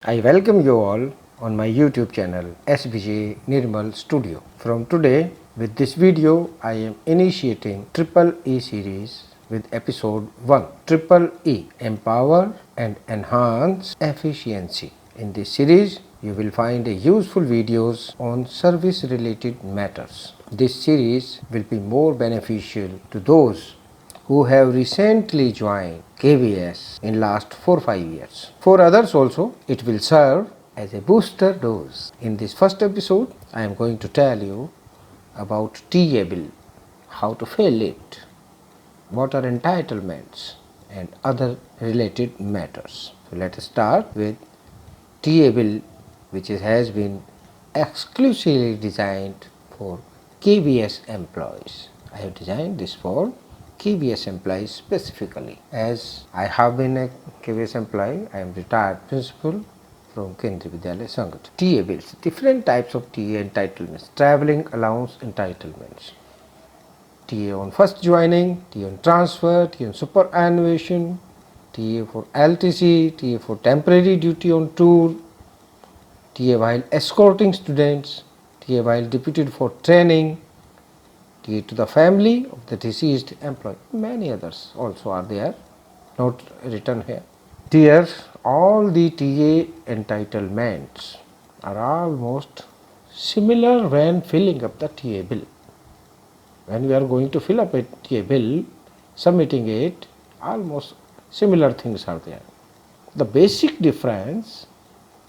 I welcome you all on my YouTube channel SBJ Nirmal Studio. From today, with this video, I am initiating Triple E series with episode 1. Triple E, Empower and Enhance Efficiency. In this series, you will find useful videos on service related matters. This series will be more beneficial to those who have recently joined KVS in last 4-5 years. For others also, it will serve as a booster dose. In this first episode, I am going to tell you about TA bill, how to fill it, what are entitlements and other related matters. So let us start with TA bill, which has been exclusively designed for KVS employees. I have designed this for KVS employees specifically. As I have been a KVS employee, I am retired principal from Kendriya Vidyalaya Sangat. TA bills, different types of TA entitlements, travelling allowance entitlements. TA on first joining, TA on transfer, TA on superannuation, TA for LTC, TA for temporary duty on tour, TA while escorting students, TA while deputed for training, TA to the family of the deceased employee. Many others also are there, not written here. Dear, all the TA entitlements are almost similar when filling up the TA bill. When we are going to fill up a TA bill, submitting it, almost similar things are there. The basic difference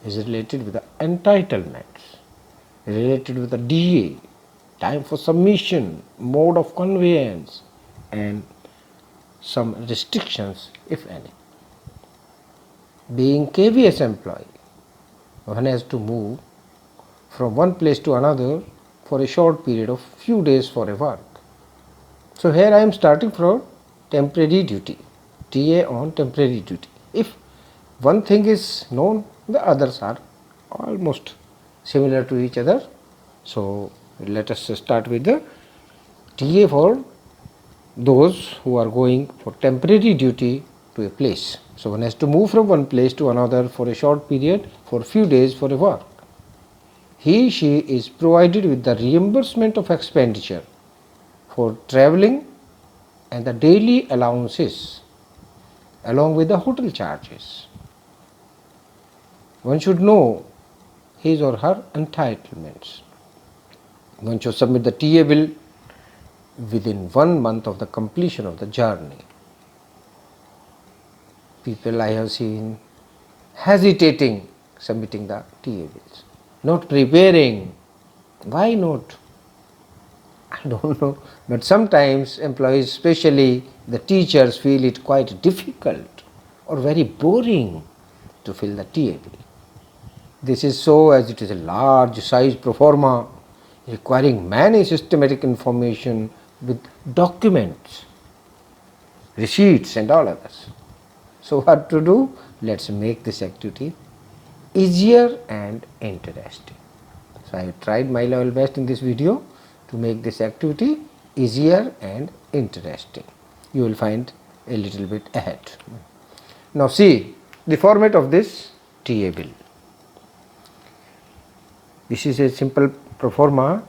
is related with the entitlements, related with the DA, time for submission, mode of conveyance and some restrictions if any. Being KVS employee, one has to move from one place to another for a short period of few days for a work. So here I am starting from temporary duty, TA on temporary duty. If one thing is known, the others are almost similar to each other. So let us start with the TA for those who are going for temporary duty to a place. So one has to move from one place to another for a short period, for a few days for a work. She is provided with the reimbursement of expenditure for travelling and the daily allowances along with the hotel charges. One should know his or her entitlements. One should submit the TA bill within 1 month of the completion of the journey. People I have seen hesitating submitting the TA bills, not preparing. Why not? I don't know, but sometimes employees, especially the teachers, feel it quite difficult or very boring to fill the TA bill. This is so as it is a large size pro forma requiring many systematic information with documents, receipts and all others. So what to do? Let's make this activity easier and interesting. So I have tried my level best in this video to make this activity easier and interesting. You will find a little bit ahead. Now see the format of this TA bill. This is a simple pro forma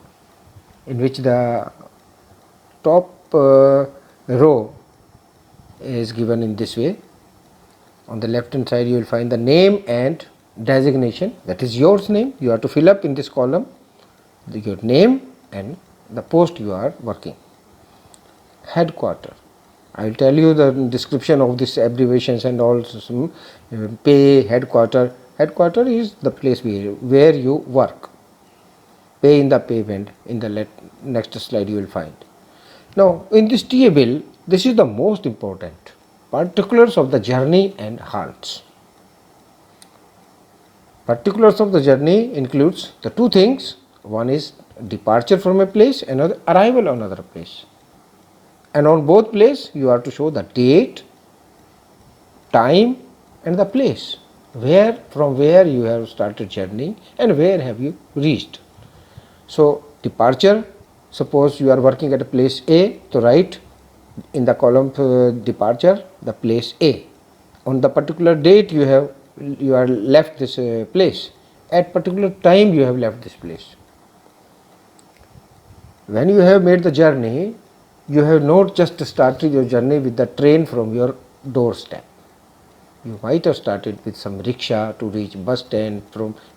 in which the top row is given in this way. On the left hand side you will find the name and designation, that is yours name. You have to fill up in this column your name and the post you are working. Headquarter, I will tell you the description of this abbreviations and also pay. Headquarter, headquarter is the place where you work. Pay in the payment, in the next slide you will find. Now in this TA bill, this is the most important, particulars of the journey and halts. Particulars of the journey includes the two things. One is departure from a place, another arrival on another place. And on both places you have to show the date, time and the place, from where you have started journey and where have you reached. So departure, suppose you are working at a place A, to write in the column departure the place A. On the particular date you have left this place. At particular time you have left this place. When you have made the journey, you have not just started your journey with the train from your doorstep. You might have started with some rickshaw to reach bus stand,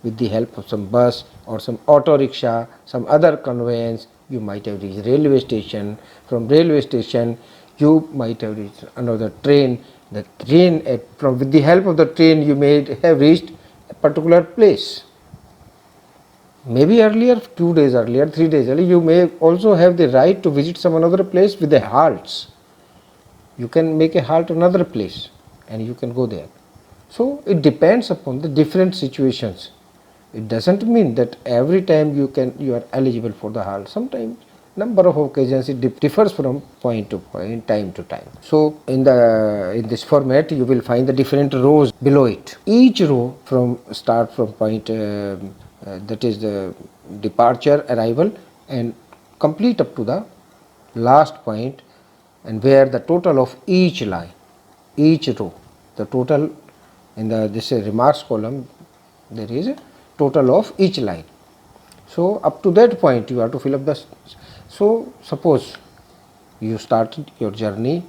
with the help of some bus or some auto rickshaw, some other conveyance. You might have reached railway station. From railway station, you might have reached another train. The train, with the help of the train, you may have reached a particular place. Maybe earlier, 2 days earlier, 3 days earlier, you may also have the right to visit some another place with the halts. You can make a halt another place and you can go there. So it depends upon the different situations. It doesn't mean that every time you are eligible for the halt. Sometimes number of occasions it differs from point to point, time to time. So in this format you will find the different rows below it. Each row start from point that is the departure, arrival, and complete up to the last point, and where the total of each line, each row, the total in this remarks column, there is a total of each line. So up to that point you have to fill up the. So suppose you started your journey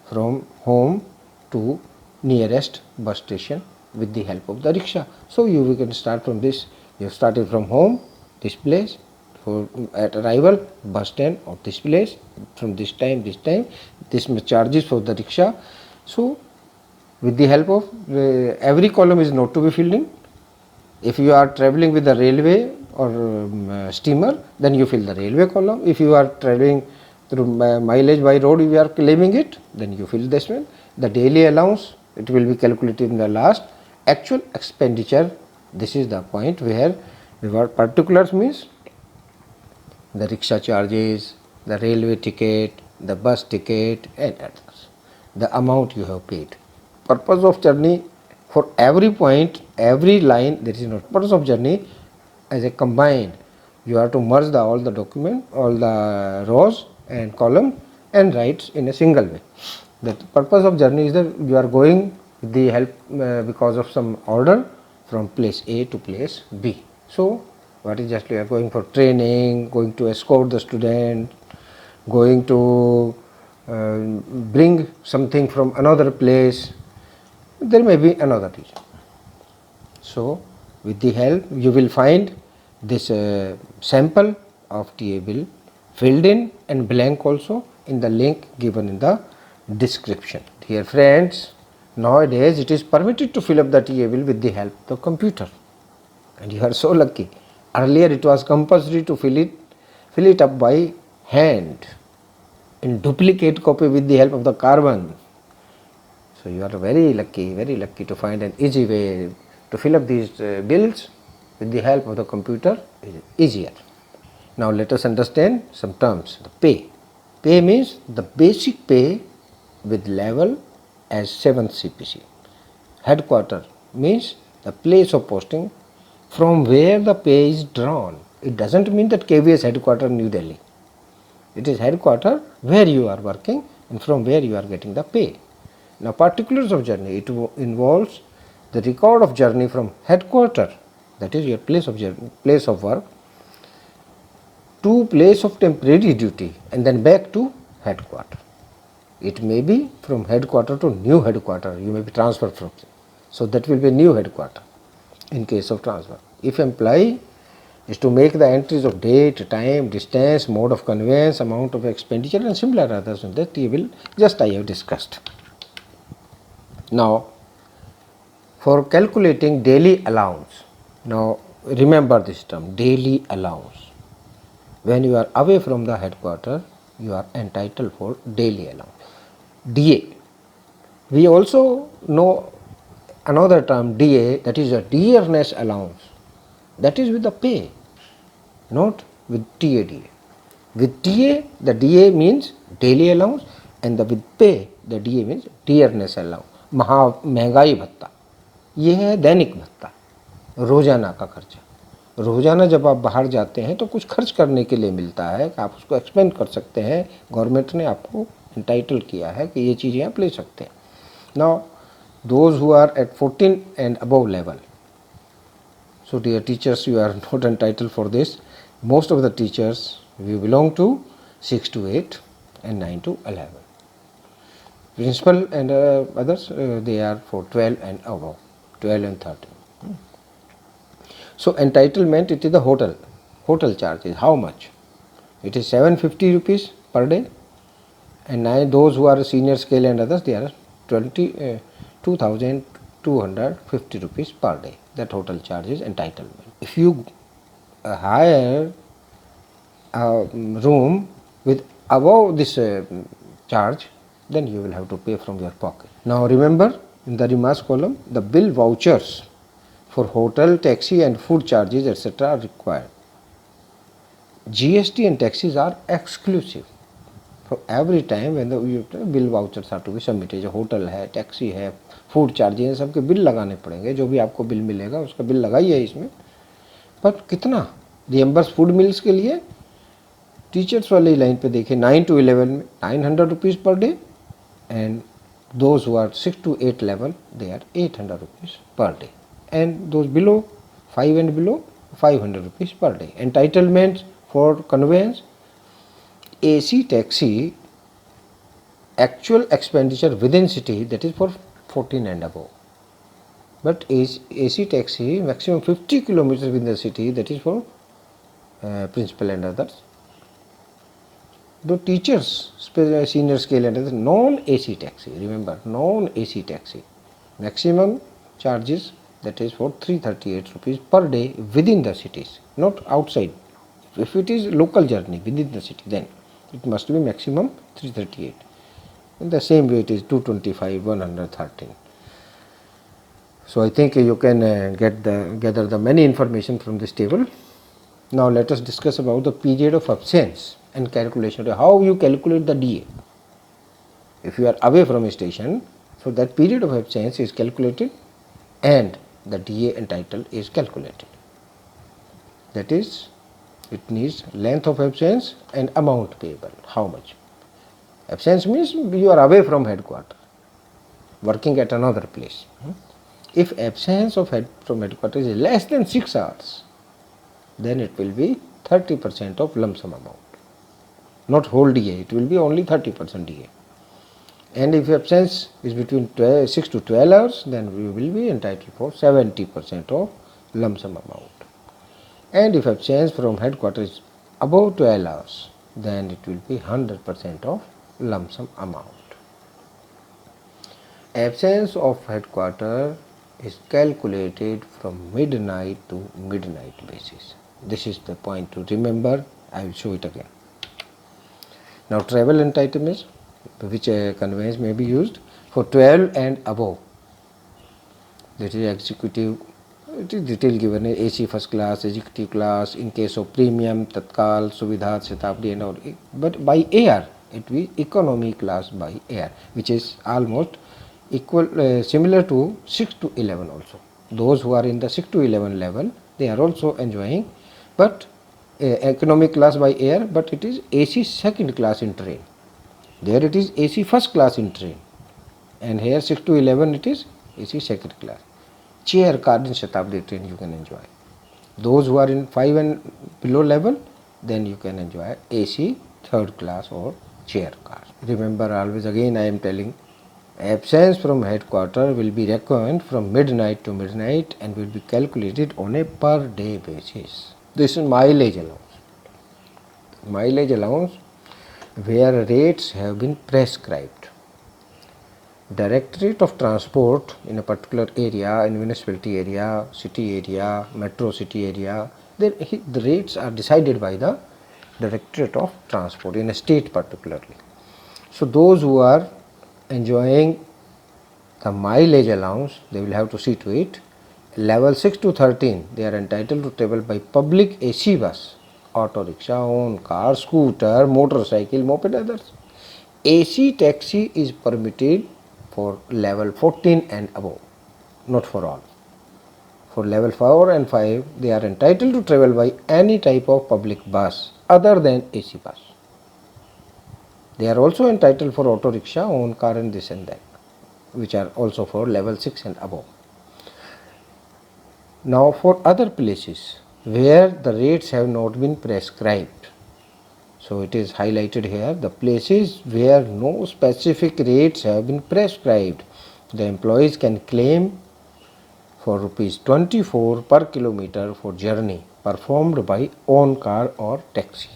from home to nearest bus station with the help of the rickshaw. So you can start from this. You started from home, this place, at arrival, bus stand or this place, from this time, this much charges for the rickshaw. So with the help of every column is not to be filled in. If you are travelling with the railway or steamer, then you fill the railway column. If you are travelling through mileage by road, you are claiming it, then you fill this one. The daily allowance, it will be calculated in the last. Actual expenditure, this is the point where particulars means the rickshaw charges, the railway ticket, the bus ticket and others. The amount you have paid. Purpose of journey, for every point, every line, there is no purpose of journey as a combined. You have to merge all the document, all the rows and columns and write in a single way. The purpose of journey is that you are going with the help because of some order from place A to place B. So what is just you are going for training, going to escort the student, going to bring something from another place. There may be another reason. So with the help you will find this sample of TA bill filled in and blank also in the link given in the description. Dear friends, nowadays it is permitted to fill up the TA bill with the help of the computer, and you are so lucky. Earlier it was compulsory to fill it up by hand in duplicate copy with the help of the carbon. So you are very lucky to find an easy way to fill up these bills with the help of the computer. Is easier. Now let us understand some terms. The pay. Pay means the basic pay with level as 7th CPC. Headquarter means the place of posting from where the pay is drawn. It doesn't mean that KVS headquarter New Delhi. It is headquarter where you are working and from where you are getting the pay. Now particulars of journey, it involves the record of journey from headquarter, that is your place of work, to place of temporary duty and then back to headquarter. It may be from headquarter to new headquarter, you may be transferred from. So that will be new headquarter in case of transfer. If employee is to make the entries of date, time, distance, mode of conveyance, amount of expenditure and similar others that he will just I have discussed. Now for calculating daily allowance, now remember this term, daily allowance. When you are away from the headquarter, you are entitled for daily allowance. DA. We also know another term DA, that is a dearness allowance. That is with the pay, not with TADA. With TA, the DA means daily allowance, and with pay, the DA means dearness allowance. महंगाई भत्ता, ये है दैनिक भत्ता, रोजाना का खर्चा। रोजाना जब आप बाहर जाते हैं तो कुछ खर्च करने के लिए मिलता है, आप उसको एक्सपेंड कर सकते हैं, गवर्नमेंट ने आपको एंटाइटल किया है कि ये चीज़ें आप ले सकते हैं। Now those who are at 14 and above level. So dear teachers, you are not entitled for this. Most of the teachers, we belong to 6 to 8 and 9 to 11. Principal and others, they are for 12 and above, 12 and 13. So entitlement, it is the hotel charge is how much? It is 750 rupees per day, and those who are senior scale and others, they are 2,250 rupees per day. The total charge is entitlement. If you hire a room with above this charge, then you will have to pay from your pocket. Now remember, in the remarks column, the bill vouchers for hotel, taxi and food charges etc. are required. GST and taxes are exclusive. So every time when the bill vouchers are to be submitted, जो hotel है, taxi है, food charges, सबके bill लगाने पड़ेंगे. जो भी आपको bill मिलेगा उसका बिल लगाइए इसमें. पर कितना रिएम्बर्स फूड मिल्स के लिए टीचर्स वाली लाइन पे देखिए 9 to 11 में 900 rupees per day, and those who are 6 to 8 level, they are 800 rupees per day, and those below 5 and below 500 rupees per day. Entitlements for conveyance, AC taxi actual expenditure within city, that is for 14 and above, but AC taxi maximum 50 kilometers within the city, that is for principal and others. The teachers senior scale and others, non-AC taxi, remember non-AC taxi maximum charges, that is for 338 rupees per day within the cities, not outside. If it is local journey within the city, then it must be maximum 338. In the same way it is 225, 113. So I think you can gather the many information from this table. Now let us discuss about the period of absence and calculation. How you calculate the DA. If you are away from a station, so that period of absence is calculated and the DA entitled is calculated. That is, it needs length of absence and amount payable. How much? Absence means you are away from headquarters, working at another place. If absence from headquarters is less than 6 hours, then it will be 30% of lump sum amount. Not whole DA, it will be only 30% DA. And if absence is between 6 to 12 hours, then we will be entitled for 70% of lump sum amount. And if absence from headquarters is above 12 hours, then it will be 100% of lump sum amount. Absence of headquarters is calculated from midnight to midnight basis. This is the point to remember. I will show it again. Now travel entitlements, which conveyance may be used for 12 and above. That is executive, it is detail given, AC first class, executive class, in case of premium, Tatkal, Suvidha, Shatabdi and all. But by air, it will be economy class by air, which is almost equal, similar to 6 to 11 also. Those who are in the 6 to 11 level, they are also enjoying, but economic class by air, but it is AC second class in train. There it is AC first class in train, and here 6 to 11 it is AC second class. Chair car in Shatabdi train you can enjoy. Those who are in 5 and below level, then you can enjoy AC third class or chair car. Remember always, again I am telling, absence from headquarters will be reckoned from midnight to midnight and will be calculated on a per day basis. This is mileage allowance. Mileage allowance where rates have been prescribed. Directorate of Transport in a particular area, in municipality area, city area, metro city area, the rates are decided by the Directorate of Transport in a state particularly. So those who are enjoying the mileage allowance, they will have to see to it. Level 6 to 13, they are entitled to travel by public AC bus, auto rickshaw, own car, scooter, motorcycle, moped, others. AC taxi is permitted for level 14 and above, not for all. For level 4 and 5, they are entitled to travel by any type of public bus other than AC bus. They are also entitled for auto rickshaw, own car and this and that. which are also for level 6 and above. Now for other places where the rates have not been prescribed, so it is highlighted here, the places where no specific rates have been prescribed, the employees can claim for rupees 24 per kilometer for journey performed by own car or taxi,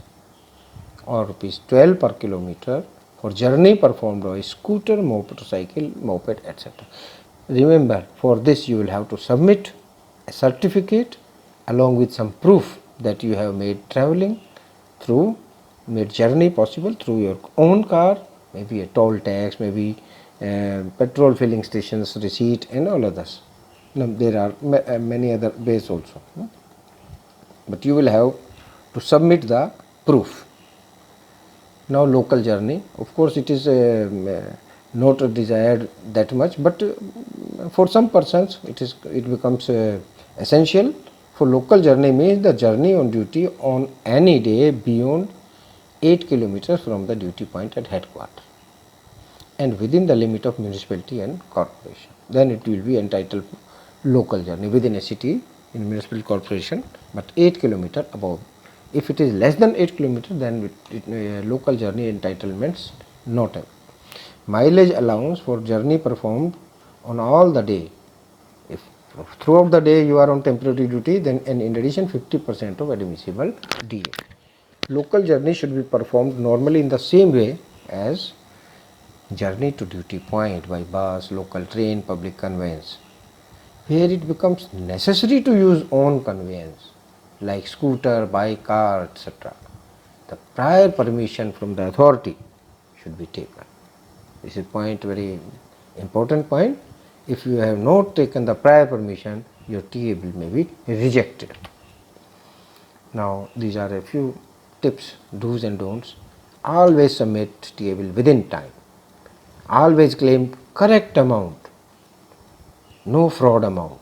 or rupees 12 per kilometer for journey performed by scooter, motorcycle, moped, etc. Remember, for this you will have to submit a certificate along with some proof that you have made traveling through, made journey possible through your own car, maybe a toll tax, maybe petrol filling stations receipt and all others. Now, there are many other ways also, but you will have to submit the proof. Now local journey, of course it is not desired that much, but for some persons it becomes essential. For local journey means the journey on duty on any day beyond 8 kilometers from the duty point at headquarters and within the limit of municipality and corporation. Then it will be entitled local journey within a city in municipal corporation, but 8 kilometers above. If it is less than 8 kilometers, then local journey entitlements not have. Mileage allowance for journey performed on all the day. If throughout the day you are on temporary duty, then in addition 50% of admissible DA. Local journey should be performed normally in the same way as journey to duty point by bus, local train, public conveyance. Where it becomes necessary to use own conveyance like scooter, bike, car, etc., the prior permission from the authority should be taken. This is very important point. If you have not taken the prior permission, your TA bill may be rejected. Now these are a few tips, do's and don'ts. Always submit TA bill within time. Always claim correct amount, no fraud amount.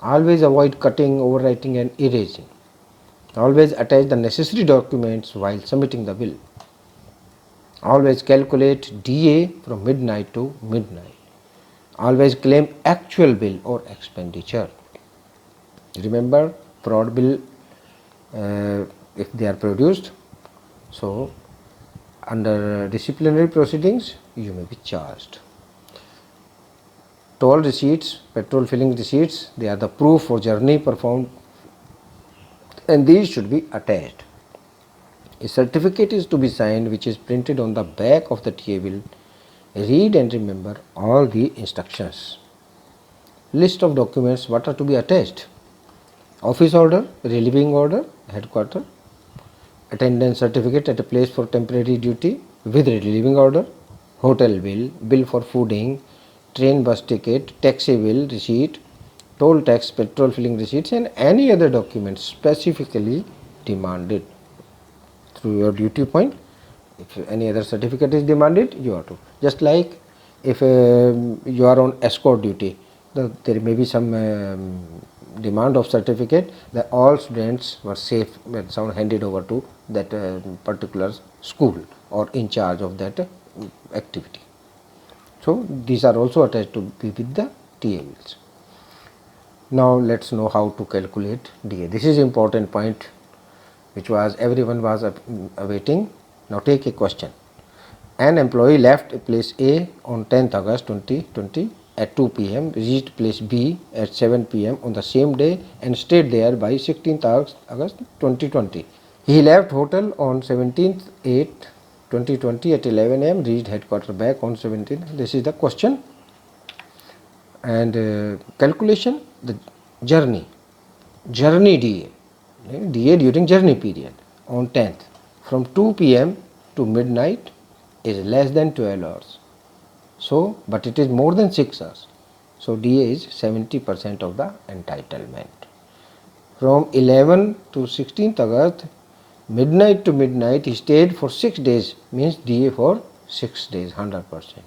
Always avoid cutting, overwriting and erasing. Always attach the necessary documents while submitting the bill. Always calculate DA from midnight to midnight. Always claim actual bill or expenditure. Remember, fraud bill, if they are produced, so under disciplinary proceedings you may be charged. Toll receipts, petrol filling receipts, they are the proof for journey performed and these should be attached. A certificate is to be signed which is printed on the back of the TA bill. Read and remember all the instructions. List of documents what are to be attached: office order, relieving order, headquarter, attendance certificate at a place for temporary duty with relieving order, hotel bill, bill for fooding, train bus ticket, taxi bill, receipt, toll tax, petrol filling receipts and any other documents specifically demanded through your duty point. If any other certificate is demanded, you have to. Just like if you are on escort duty, there may be some demand of certificate that all students were safe when someone handed over to that particular school or in charge of that activity. So these are also attached to be with the TA bills. Now let's know how to calculate DA. This is important point which was everyone was awaiting. Now take a question. An employee left place A on 10th August 2020 at 2 p.m. reached place B at 7 p.m. on the same day and stayed there by 16th August 2020. He left hotel on 17th 8 2020 at 11 am, reached headquarters back on 17th. This is the question. And calculation, the journey DA, DA during journey period on 10th from 2 p.m. to midnight is less than 12 hours. So, but it is more than 6 hours. So, DA is 70% of the entitlement. From 11 to 16th August, midnight to midnight, he stayed for 6 days, means DA for 6 days, 100%.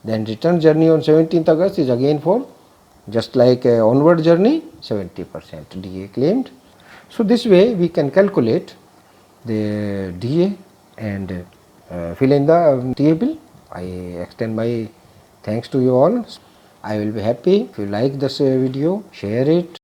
Then return journey on 17th August is again for just like onward journey, 70% DA claimed. So, this way we can calculate the DA and fill in the TA bill. I extend my Thanks to you all. I will be happy if you like this video, share it,